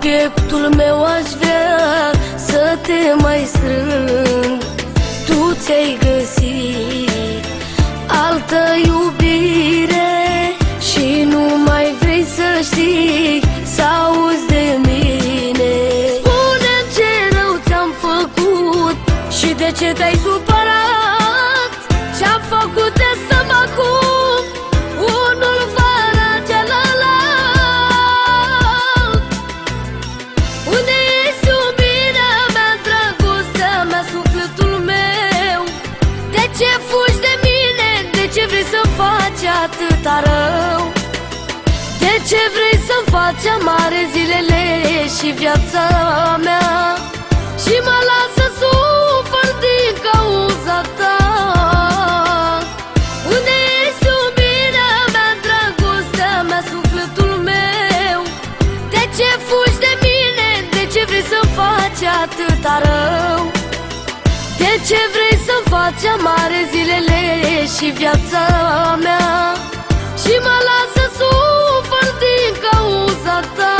pieptul meu aș vrea să te mai strâng. Tu ți-ai găsit altă iubire și nu mai vrei să știi, să auzi de mine. Spune-mi ce rău ți-am făcut și de ce te-ai supărat. Ce-am făcut de să mă acup unul fără celălalt. Unde ești iubirea mea, dragostea mea, sufletul meu? De ce fugi de mine? De ce vrei să-mi faci atâta rău? De ce vrei să-mi faci amare zilele și viața mea și mă las să sufăr din cauza ta? Unde ești iubirea mea, dragostea mea, sufletul meu? De ce fugi de mine? De ce vrei să-mi faci atâta rău? De ce vrei să-mi faci amare zilele și viața mea și mă las să sufăr din cauza ta?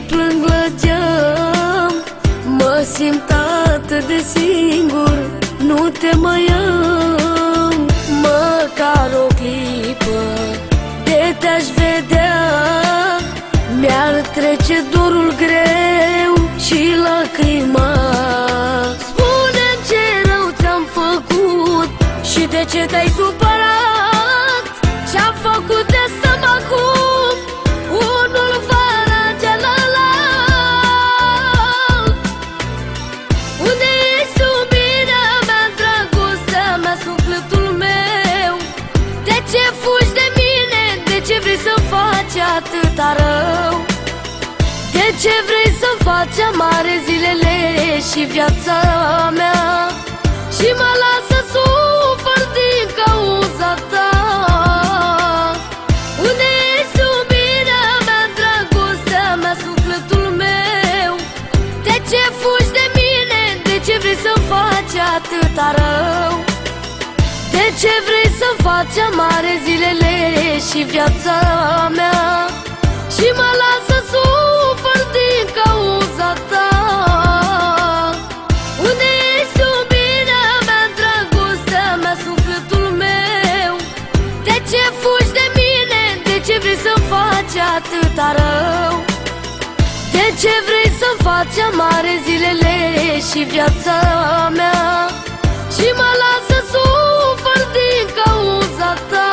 Plâng la geam, mă simt atât de singur, nu te mai am. Măcar o clipă de te-aș vedea, mi-ar trece dorul greu și lacrima. Spune-mi ce rău ți-am făcut și de ce te-ai supărat. Ce-am făcut de să mă acup unul fără celălalt? Unde ești iubirea mea, dragostea mea, sufletul meu? De ce fugi de mine? De ce vrei să-mi faci atâta rău? De ce vrei să-mi faci amare zilele și viața mea și mă las să sufăr din cauza ta? Unde ești iubirea mea, dragostea mea, sufletul meu? De ce fugi de mine? De ce vrei să-mi faci atâta rău? De ce vrei să-mi faci amare zilele și viața mea și mă las să sufăr din cauza ta? Unde ești iubirea mea, dragostea mea, sufletul meu? De ce fugi de mine? De ce vrei să-mi faci atâta rău? De ce vrei să-mi faci amare zilele și viața mea și mă las să sufăr din cauza ta?